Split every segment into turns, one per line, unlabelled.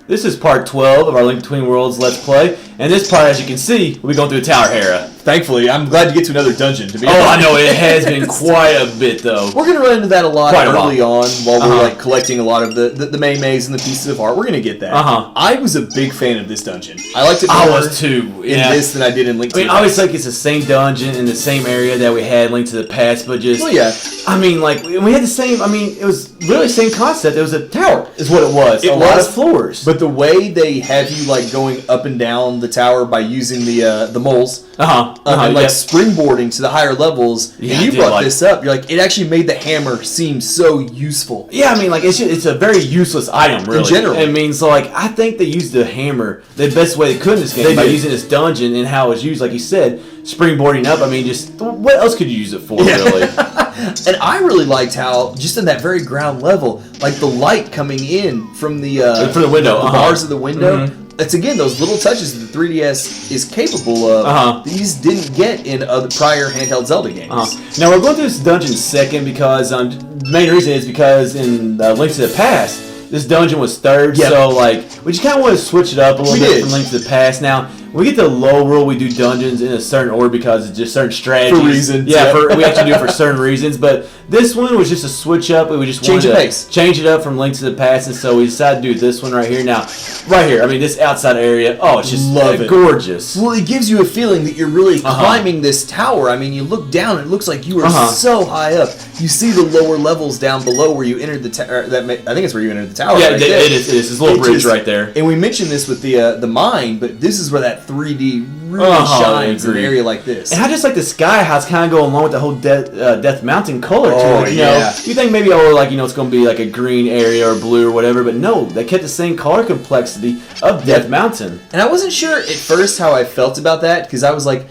This is part 12 of our Link Between Worlds Let's Play. And this part, as you can see, we're going through a Tower Hera.
Thankfully, I'm glad to get to another dungeon, to be
honest.
honest.
I know, it has been quite a bit, though.
We're going to run into that a lot early on while we're like collecting a lot of the May-Mays and the pieces of art. We're going to get that. I was a big fan of this dungeon. I liked it more in this than I did in Link to the Past.
I always like it's the same dungeon in the same area that we had Link to the Past, but just...
Well, yeah.
I mean, like, we had the same... I mean, it was really the same concept. It was a tower, is what it was. A lot of floors.
But the way they have you, like, going up and down the tower by using the moles... and like springboarding to the higher levels, and you brought this up. You're like, it actually made the hammer seem so useful.
Yeah, I mean, like it's a very useless item, really.
In general,
I mean, so like I think they used the hammer the best way they could in this game by using this dungeon and how it was used, like you said, springboarding up. I mean, just what else could you use it for, really?
And I really liked how just in that very ground level, like the light coming in from the
window,
the bars of the window. It's again those little touches that the 3DS is capable of. These didn't get in other prior handheld Zelda games.
Now we're going through this dungeon second because the main reason is because in Link to the Past, this dungeon was third. So like we just kind of want to switch it up a little bit from Link to the Past. Now when we get to low rule, we do dungeons in a certain order because it's just certain strategies.
For reasons.
Yeah, we actually do it for certain reasons. But this one was just a switch up. We just wanted to change it up from Link to the Past, and so we decided to do this one right here. Now, right here, I mean, this outside area, it's just gorgeous.
Well, it gives you a feeling that you're really climbing this tower. I mean, you look down, and it looks like you are so high up. You see the lower levels down below where you entered the tower. I think it's where you entered the tower.
Yeah, it is. It's this little bridge right there.
And we mentioned this with the mine, but this is where that 3D really shines in an area like this.
And I just like the sky, how it's kind of going along with the whole Death Mountain color to it. You know, you think maybe it's going to be like a green area or blue or whatever, but no, they kept the same color complexity of Death Mountain.
And I wasn't sure at first how I felt about that because I was like,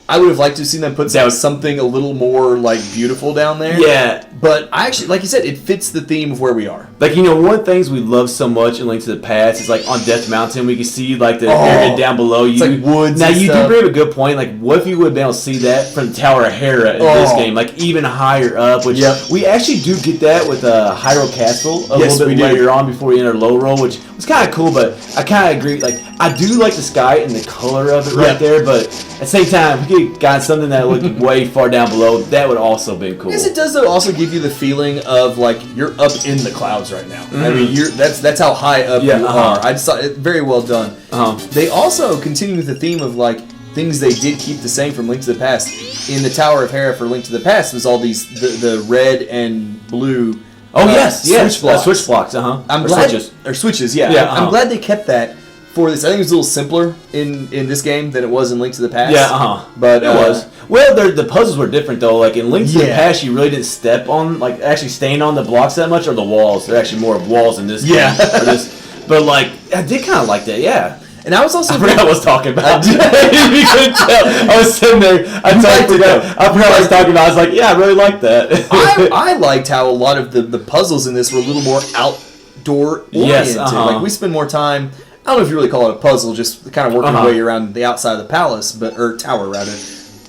I would have liked to have seen them put something a little more like beautiful down there.
Yeah.
But I actually, like you said, it fits the theme of where we are.
Like, one of the things we love so much in Link to the Past is like on Death Mountain, we can see like the area down below you.
It's like woods.
Now, you do bring up a good point. Like, what if you would have been able to see that from the Tower of Hera in this game? Like, even higher up, which we actually do get that with Hyrule Castle a little bit later on before we enter low roll, which was kind of cool, but I kind of agree. Like, I do like the sky and the color of it right there, but at the same time, if we got something that looked way far down below, that would also have been cool.
Yes, it does, though, also give you the feeling of, like, you're up in the clouds right now. I mean, that's how high up you are. I just thought it very well done. They also continue with the theme of, like, things they did keep the same from Link to the Past. In the Tower of Hera for Link to the Past was all these, the red and blue
switch blocks.
I'm glad, switches, I'm glad they kept that for this. I think it was a little simpler in this game than it was in Link to the Past. But
it was. Well, the puzzles were different though. Like in Link to the Past, you really didn't step on, like actually stand on the blocks that much, or the walls. They're actually more of walls in this game. But like, I did kind of like that.
And I was also...
I forgot what I was talking about. You couldn't tell. I was sitting there. I forgot what I was talking about. I was like, I really liked that.
I liked how a lot of the puzzles in this were a little more outdoor oriented. Like, we spend more time... I don't know if you really call it a puzzle, just kind of working your way around the outside of the palace, or tower, rather.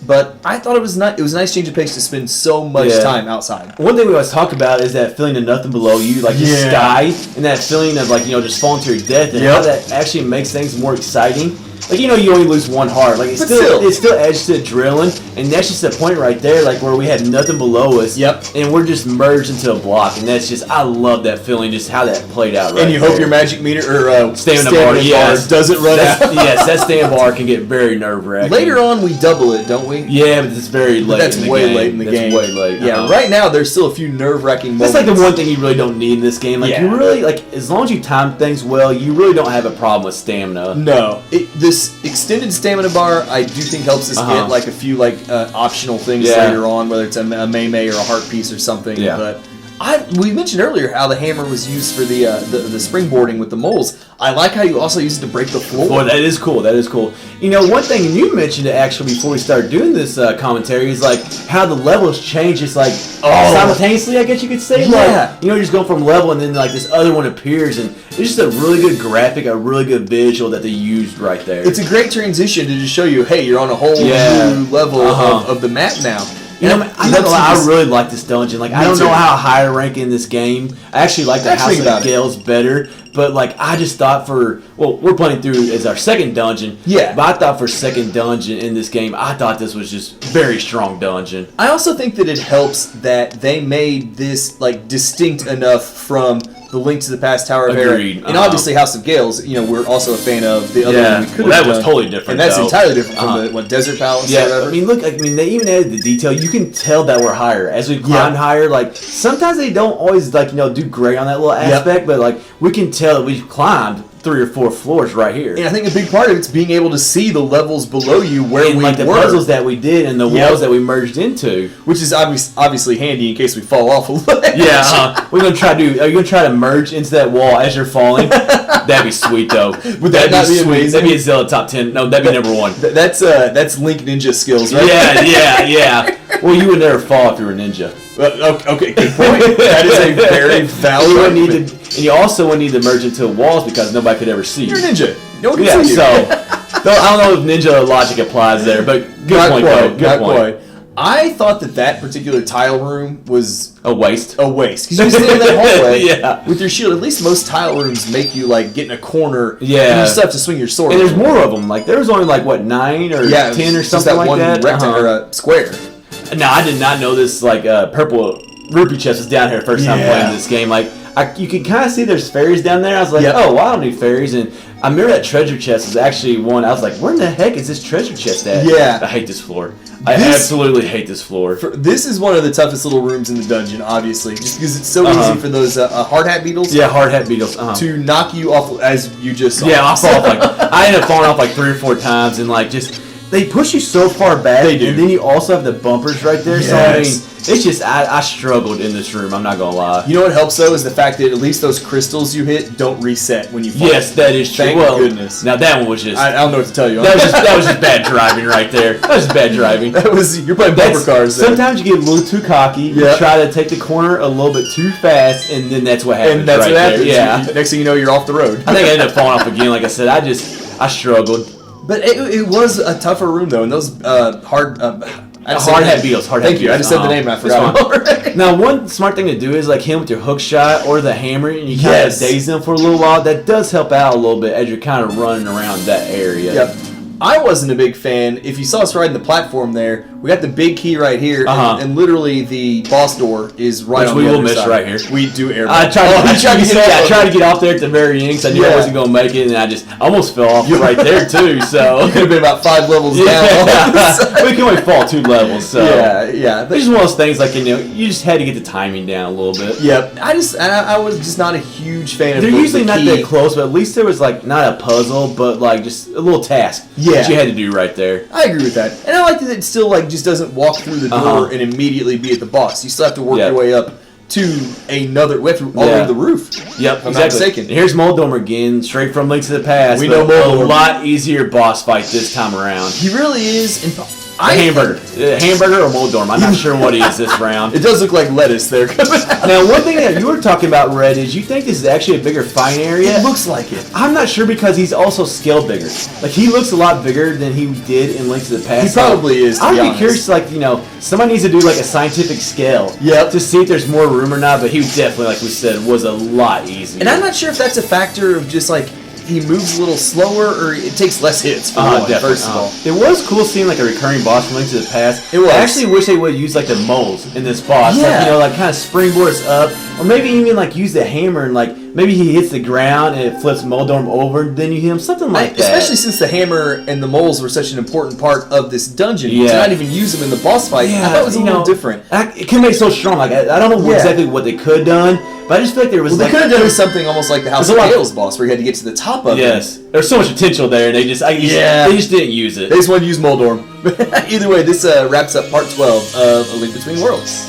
But I thought it was a nice change of pace to spend so much time outside.
One thing we always talk about is that feeling of nothing below you, like the sky, and that feeling of like just falling to your death, and how that actually makes things more exciting. Like you only lose one heart. Like it's still adds to adrenaline, and that's just the point right there, like where we had nothing below us. And we're just merged into a block, and that's just I love that feeling, just how that played out.
And you hope your magic meter or
stamina bar
doesn't run out.
Yes, that stamina bar can get very nerve-wracking.
Later on, we double it, don't we?
Yeah, but it's very late.
That's way late in the game.
That's way late.
Yeah, right now there's still a few nerve-wracking moments.
That's like the one thing you really don't need in this game. Like you really as long as you time things well, you really don't have a problem with stamina.
No, this extended stamina bar I do think helps us get like a few optional things later on, whether it's a May or a heart piece or something. But we mentioned earlier how the hammer was used for the springboarding with the moles. I like how you also use it to break the floor.
Well, that is cool. One thing you mentioned actually before we started doing this commentary is like how the levels change. It's like simultaneously, I guess you could say. Like, you're just going from level and then like this other one appears, and it's just a really good graphic, a really good visual that they used right there.
It's a great transition to just show you, hey, you're on a whole new level of the map now.
You know, I'm not gonna lie, I really like this dungeon. Like, I don't know how high I rank in this game. I actually like the House of Gales better, but like, I just thought we're playing through as our second dungeon.
Yeah.
But I thought for second dungeon in this game, I thought this was just very strong dungeon.
I also think that it helps that they made this like distinct enough from the Link to the Past Tower of Hera. And obviously House of Gales, you know, we're also a fan of the other one we could have
done. That was totally different.
And that's entirely different from the Desert Palace or whatever.
I mean, look, they even added the detail. You can tell that we're higher. As we climb higher, like, sometimes they don't always, like, you know, do great on that little aspect, but, like, we can tell that we've climbed 3 or 4 floors right here.
And I think a big part of it's being able to see the levels below you where we
like the puzzles that we did and the walls that we merged into,
which is obviously handy in case we fall off a little.
We're gonna try to. Are you gonna try to merge into that wall as you're falling? That'd be sweet though.
Would that not be sweet? Amazing?
That'd be a Zelda top 10. No, that'd be number 1.
That's Link Ninja skills, right?
Yeah. Well, you would never fall if you were a ninja.
Okay, good point. That is a very valid argument.
And you also would need to merge into walls because nobody could ever see you.
You're a ninja. No one can see you.
So I don't know if ninja logic applies there, but good point. Good point.
I thought that particular tile room was
a waste.
Because you stand in that hallway with your shield. At least most tile rooms make you like get in a corner.
Yeah.
And you still have to swing your sword.
And there's more of them. Like there was only like 9 or 10 or something like that.
Rectangle or square.
Now I did not know this like purple rupee chest was down here first time playing this game. Like you can kind of see there's fairies down there. I was like, oh, well, I don't need fairies. And I remember that treasure chest is actually one. I was like, where in the heck is this treasure chest at?
Yeah.
I hate this floor. I absolutely hate this floor.
This is one of the toughest little rooms in the dungeon, obviously, just because it's so easy for those hard hat beetles.
Yeah, hard hat beetles.
To knock you off, as you just saw.
Yeah, I fall off I ended up falling off like 3 or 4 times, and like just. They push you so far back, and then you also have the bumpers right there. Yes. So I mean, it's just I struggled in this room. I'm not gonna lie.
You know what helps though is the fact that at least those crystals you hit don't reset when you fall.
Yes, that is true.
Thank goodness.
Now that one was just.
I don't know what to tell you.
That was just bad driving right there. That was just bad driving.
You're playing bumper cars. There.
Sometimes you get a little too cocky. You try to take the corner a little bit too fast, and then that's what happens.
And that's
right
what happens.
There. Yeah.
Next thing you know, you're off the road.
I think I ended up falling off again. Like I said, I struggled.
But it was a tougher room though, and those hard
hat beetles.
Thank you. I just said the name. I forgot.
Now, one smart thing to do is like him with your hook shot or the hammer, and you kind of daze them for a little while. That does help out a little bit as you're kind of running around that area.
Yep. I wasn't a big fan. If you saw us riding the platform there, we got the big key right here, and literally the boss door is right on the other side.
Which we will miss right here.
We do air.
I tried to get off there at the very end because I knew I wasn't going to make it, and I just almost fell off right there too. So
it could have been about 5 levels down.
We can only fall 2 levels. So
yeah.
It's just one of those things like you just had to get the timing down a little bit.
Yep. I was just not a huge fan of.
They're usually not that close, but at least there was like not a puzzle, but like just a little task that you had to do right there.
I agree with that, and I like that it still like just doesn't walk through the door and immediately be at the boss. You still have to work your way up to another. We have to all the way to the roof.
Yep,
if I'm not mistaken.
Here's Moldorm again, straight from Link to the Past.
We know Moldorm.
A lot easier boss fight this time around.
He really is.
Hamburger or Moldorm. I'm not sure what he is this round.
It does look like lettuce there.
Now, one thing that you were talking about, Red, is you think this is actually a bigger fighting area.
It looks like it.
I'm not sure because he's also scaled bigger. Like, he looks a lot bigger than he did in Link to the Past.
He probably is,
I would be curious, like, somebody needs to do, like, a scientific scale.
Yep.
To see if there's more room or not, but he definitely, like we said, was a lot easier.
And I'm not sure if that's a factor of just, like, he moves a little slower, or it takes less hits for one, first of all.
It was cool seeing like a recurring boss from Link to the Past.
It was.
I actually wish they would use like the moles in this boss.
Yeah.
Like kind of springboards up, or maybe even like use the hammer and like maybe he hits the ground and it flips Moldorm over, and then you hit him, something like that.
Especially since the hammer and the moles were such an important part of this dungeon. To not even use them in the boss fight, I thought it was a little different.
It can make it so strong. Like I don't know exactly what they could have done. But I just feel like there was.
They could have done something almost like the House of Gales boss, where you had to get to the top of it.
Yes, there's so much potential there, and they just didn't use it.
They just wanted to use Moldorm. Either way, this wraps up part 12 of A Link Between Worlds.